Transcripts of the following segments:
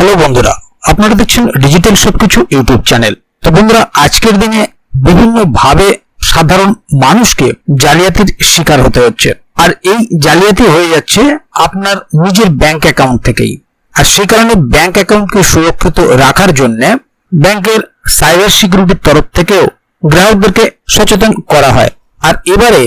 Hello বন্ধুরা, আপনারা দেখছেন ডিজিটাল সবকিছু ইউটিউব চ্যানেল। তো বন্ধুরা, আজকের দিনে বিভিন্ন ভাবে সাধারণ মানুষকে জালিয়াতির শিকার হতে হচ্ছে, আর এই জালিয়াতি হয়ে যাচ্ছে আপনার নিজের ব্যাংক অ্যাকাউন্ট থেকেই। আর সেই কারণে ব্যাংক অ্যাকাউন্টকে সুরক্ষিত রাখার জন্য ব্যাংকের সাইবার সিকিউরিটির তরফ থেকেও গ্রাহকদেরকে সচেতন করা হয়। আর এবারে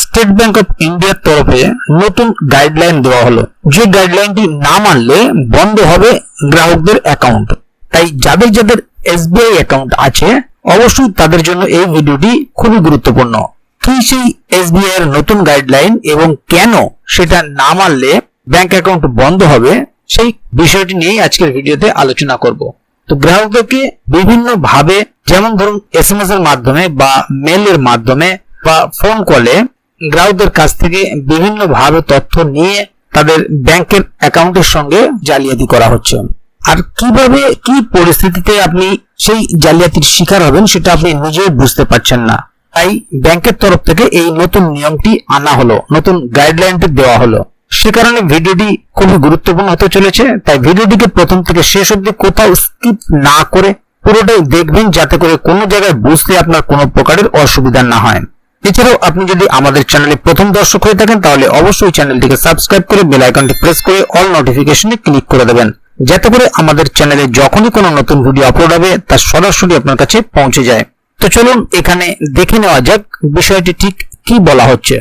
স্টেট ব্যাংক অফ ইন্ডিয়ার তরফে নতুন গাইডলাইন দেওয়া হলো, যে গাইডলাইনটি না মানলে বন্ধ হবে গ্রাহকদের অ্যাকাউন্ট। তাই যাদের যাদের এসবিআই অ্যাকাউন্ট আছে অবশ্যই তাদের জন্য এই ভিডিওটি খুবই গুরুত্বপূর্ণ। কি সেই এসবিআই এর নতুন গাইডলাইন এবং কেন সেটা না মানলে ব্যাংক অ্যাকাউন্ট বন্ধ হবে, সেই বিষয়টি নিয়ে আজকের ভিডিওতে আলোচনা করব। তো গ্রাহকদেরকে বিভিন্ন ভাবে, যেমন ধরুন এসএমএস এর মাধ্যমে বা মেলের মাধ্যমে বা ফোন কলে গ্রাহকদের কাছ থেকে বিভিন্ন ভাবে তথ্য নিয়ে তাদের ব্যাংকের অ্যাকাউন্টের সঙ্গে জালিয়াতি করা হচ্ছে। আর কিভাবে কি পরিস্থিতিতে আপনি সেই জালিয়াতির শিকার হবেন সেটা আপনি নিজেও বুঝতে পারছেন না। তাই ব্যাংকের তরফ থেকে এই নতুন নিয়মটি আনা হলো, নতুন গাইডলাইনটি দেওয়া হলো। সে কারণে ভিডিওটি খুবই গুরুত্বপূর্ণ হতে চলেছে। তাই ভিডিওটিকে প্রথম থেকে শেষ অবধি কোথাও স্কিপ না করে পুরোটাই দেখবেন, যাতে করে কোনো জায়গায় বুঝতে আপনার কোনো প্রকারের অসুবিধা না হয়। এছাড়াও আপনি যদি আমাদের চ্যানেলে প্রথম দর্শক হয়ে থাকেন তাহলে অবশ্যই চ্যানেলটিকে সাবস্ক্রাইব করে বেল আইকনটি প্রেস করে অল নোটিফিকেশনে ক্লিক করে দেবেন, যাতে করে আমাদের চ্যানেলে যখনই কোনো নতুন ভিডিও আপলোড হবে তা সরাসরি আপনার কাছে পৌঁছে যায়। তো চলুন এখানে দেখে নেওয়া যাক বিষয়টি ঠিক কি বলা হচ্ছে।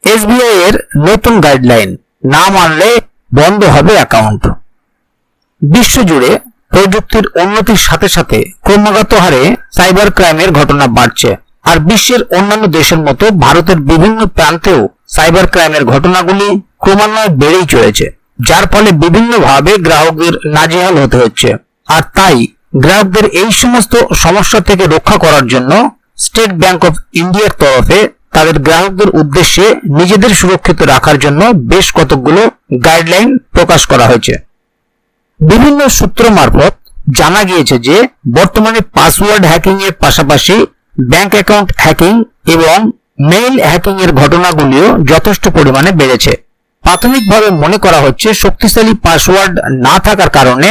এসবিআই এর নতুন গাইডলাইন, না মানলে বন্ধ হবে অ্যাকাউন্ট। বিশ্বজুড়ে প্রযুক্তির উন্নতির সাথে সাথে ক্রমাগত হারে সাইবার ক্রাইমের ঘটনা বাড়ছে। আর বিশ্বের অন্যান্য দেশের মতো ভারতের বিভিন্ন প্রান্তেও সাইবার ক্রাইমের ঘটনাগুলি ক্রমান্বয়ে বেড়েই চলেছে, যার ফলে বিভিন্ন ভাবে গ্রাহকদের নাজেহাল হতে হচ্ছে। আর তাই গ্রাহকদের এই সমস্ত সমস্যা থেকে রক্ষা করার জন্য স্টেট ব্যাংক অফ ইন্ডিয়ার তরফে তাদের গ্রাহকদের উদ্দেশ্যে নিজেদের সুরক্ষিত রাখার জন্য বেশ কতগুলো গাইডলাইন প্রকাশ করা হয়েছে। বিভিন্ন সূত্র মারফত জানা গিয়েছে যে বর্তমানে পাসওয়ার্ড হ্যাকিং এর পাশাপাশি ব্যাংক অ্যাকাউন্ট হ্যাকিং এবং মেইল হ্যাকিং এর ঘটনাগুলিও যথেষ্ট পরিমাণে বেড়েছে। প্রাথমিকভাবে মনে করা হচ্ছে শক্তিশালী পাসওয়ার্ড না থাকার কারণে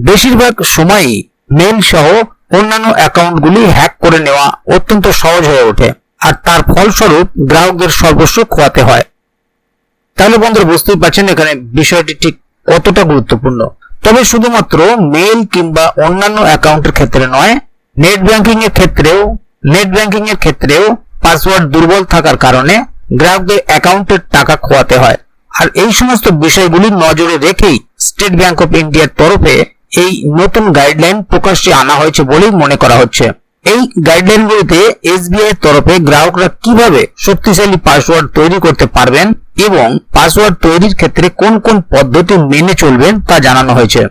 বেশিরভাগ সময়ই মেইল সহ অন্যান্য অ্যাকাউন্টগুলি হ্যাক করে নেওয়া অত্যন্ত সহজ হয়ে ওঠে, আর তার ফলস্বরূপ গ্রাহকদের সর্বস্ব খোয়াতে হয়। তাহলে বন্ধুরা, বুঝতেই পারছেন এখানে বিষয়টি ঠিক কতটা গুরুত্বপূর্ণ। তবে শুধুমাত্র মেইল কিংবা অন্যান্য অ্যাকাউন্টের ক্ষেত্রে নয়, নেট ব্যাংকিং এর ক্ষেত্রেও পাসওয়ার্ড দুর্বল থাকার কারণে গ্রাহকদের অ্যাকাউন্টের টাকা খোয়াতে হয়। আর এই সমস্ত বিষয়গুলি নজরে রেখেই স্টেট ব্যাংক অফ ইন্ডিয়ার তরফে এই নতুন গাইডলাইন প্রকাশ্যে আনা হয়েছে বলেই মনে করা হচ্ছে। এই গাইডলাইনগুলিতে এসবিআই এর তরফে গ্রাহকরা কিভাবে শক্তিশালী পাসওয়ার্ড তৈরি করতে পারবেন এবং পাসওয়ার্ড তৈরির ক্ষেত্রে কোন কোন পদ্ধতি মেনে চলবেন তা জানানো হয়েছে।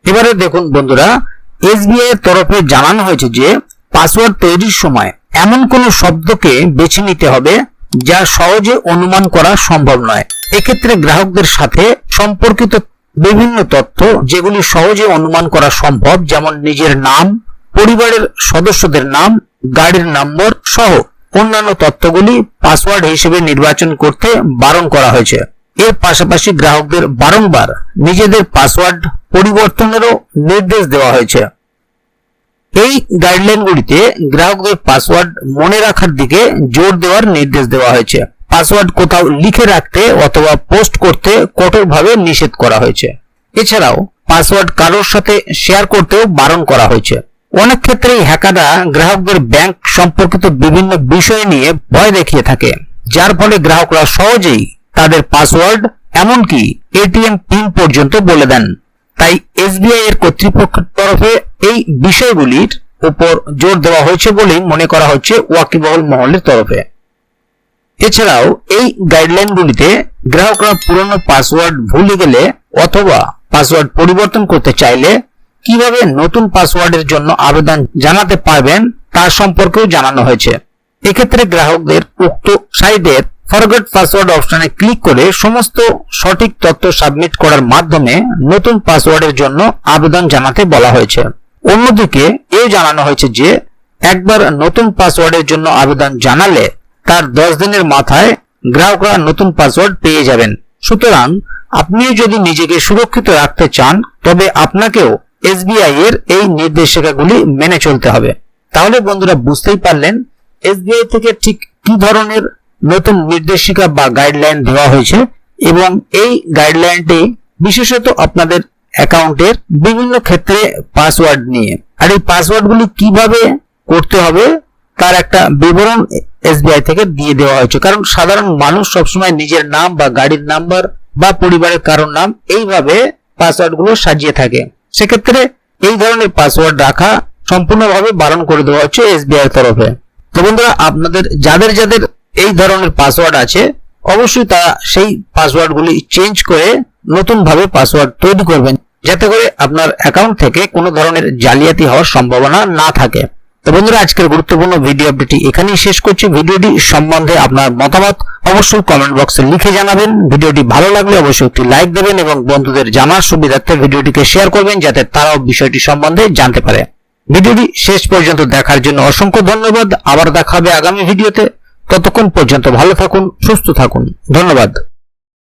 এবারে দেখুন বন্ধুরা, এসবিআই এর তরফে জানানো হয়েছে যে পাসওয়ার্ড তৈরির সময় এমন কোন শব্দকে বেছে নিতে হবে যা সহজে অনুমান করা সম্ভব নয়। এক্ষেত্রে গ্রাহকদের সাথে সম্পর্কিত বিভিন্ন তথ্য যেগুলি সহজে অনুমান করা সম্ভব, যেমন নিজের নাম, পরিবারের সদস্যদের নাম, গাড়ির নম্বর সহ অন্যান্য তথ্যগুলি পাসওয়ার্ড হিসেবে নির্বাচন করতে বারণ করা হয়েছে। এর পাশাপাশি গ্রাহকদের বারংবার নিজেদের পাসওয়ার্ড পরিবর্তনেরও নির্দেশ দেওয়া হয়েছে। এই গাইডলাইনগুলিতে গ্রাহকদের পাসওয়ার্ড মনে রাখার দিকে জোর দেওয়ার নির্দেশ দেওয়া হয়েছে। পাসওয়ার্ড কোথাও লিখে রাখতে অথবা পোস্ট করতে কঠোরভাবে নিষেধ করা হয়েছে। এছাড়াও পাসওয়ার্ড কারোর সাথে শেয়ার করতেও বারণ করা হয়েছে। অনেক ক্ষেত্রেই হ্যাকাররা গ্রাহকদের ব্যাংক সম্পর্কিত বিভিন্ন বিষয় নিয়ে ভয় দেখিয়ে থাকে, যার ফলে গ্রাহকরা সহজেই তাদের পাসওয়ার্ড এমনকি এটিএম পিন পর্যন্ত বলে দেন। তাই এসবিআই এর কর্তৃপক্ষের তরফে এই বিষয়গুলির উপর জোর দেওয়া হয়েছে বলেই মনে করা হচ্ছে ওয়াকিবহাল মহলের তরফে। এছাড়াও এই গাইডলাইনগুলিতে গ্রাহকরা পুরনো পাসওয়ার্ড ভুলে গেলে অথবা পাসওয়ার্ড পরিবর্তন করতে চাইলে কিভাবে নতুন পাসওয়ার্ডের জন্য আবেদন জানাতে পারবেন তার সম্পর্কেও জানানো হয়েছে। এক্ষেত্রে গ্রাহকদের উক্ত সাইটের ফরগেট পাসওয়ার্ড অপশনে ক্লিক করে সমস্ত সঠিক তথ্য সাবমিট করার মাধ্যমে নতুন পাসওয়ার্ডের জন্য আবেদন জানাতে বলা হয়েছে। অন্যদিকে এও জানানো হয়েছে যে একবার নতুন পাসওয়ার্ডের জন্য আবেদন জানালে তার 10 দিনের মাথায় গ্রাহকরা নতুন পাসওয়ার্ড পেয়ে যাবেন। সুতরাং আপনিও যদি নিজেকে সুরক্ষিত রাখতে চান তবে আপনাকেও এসবিআই এর এই নির্দেশিকাগুলি মেনে চলতে হবে। তাহলে বন্ধুরা বুঝতেই পারলেন এসবিআই থেকে ঠিক কি ধরনের নতুন নির্দেশিকা বা গাইডলাইন দেওয়া হয়েছে এবং এই গাইডলাইনটি বিশেষত আপনাদের অ্যাকাউন্টের বিভিন্ন ক্ষেত্রে পাসওয়ার্ড নিয়ে, আর এই পাসওয়ার্ডগুলি কিভাবে করতে হবে তার একটা বিবরণ এসবিআই থেকে দিয়ে দেওয়া হয়েছে। কারণ সাধারণ মানুষ সবসময় নিজের নাম বা গাড়ির নাম্বার বা পরিবারের কারোর নাম এইভাবে পাসওয়ার্ড গুলো সাজিয়ে থাকে, সেক্ষেত্রে এই ধরনের পাসওয়ার্ড রাখা সম্পূর্ণভাবে বারণ করে দেওয়া হচ্ছে এসবিআই এর তরফে। তো বন্ধুরা আপনাদের যাদের যাদের এই ধরনের পাসওয়ার্ড আছে অবশ্যই তারা সেই পাসওয়ার্ড গুলি চেঞ্জ করে নতুন ভাবে পাসওয়ার্ড তৈরি করবেন, যাতে করে আপনার অ্যাকাউন্ট থেকে কোনো ধরনের জালিয়াতি হওয়ার সম্ভাবনা না থাকে। তো বন্ধুরা আজকের গুরুত্বপূর্ণ ভিডিও আপডেটটি এখানেই শেষ করছি। ভিডিওটি সম্বন্ধে আপনার মতামত অবশ্যই কমেন্ট বক্সে লিখে জানাবেন। ভিডিওটি ভালো লাগলে অবশ্যই একটি লাইক দেবেন এবং বন্ধুদের জানার সুবিধার্থে ভিডিওটিকে শেয়ার করবেন, যাতে তারাও বিষয়টি সম্বন্ধে জানতে পারে। ভিডিওটি শেষ পর্যন্ত দেখার জন্য অসংখ্য ধন্যবাদ। আবার দেখা হবে আগামী ভিডিওতে। ততক্ষণ পর্যন্ত ভালো থাকুন, সুস্থ থাকুন। ধন্যবাদ।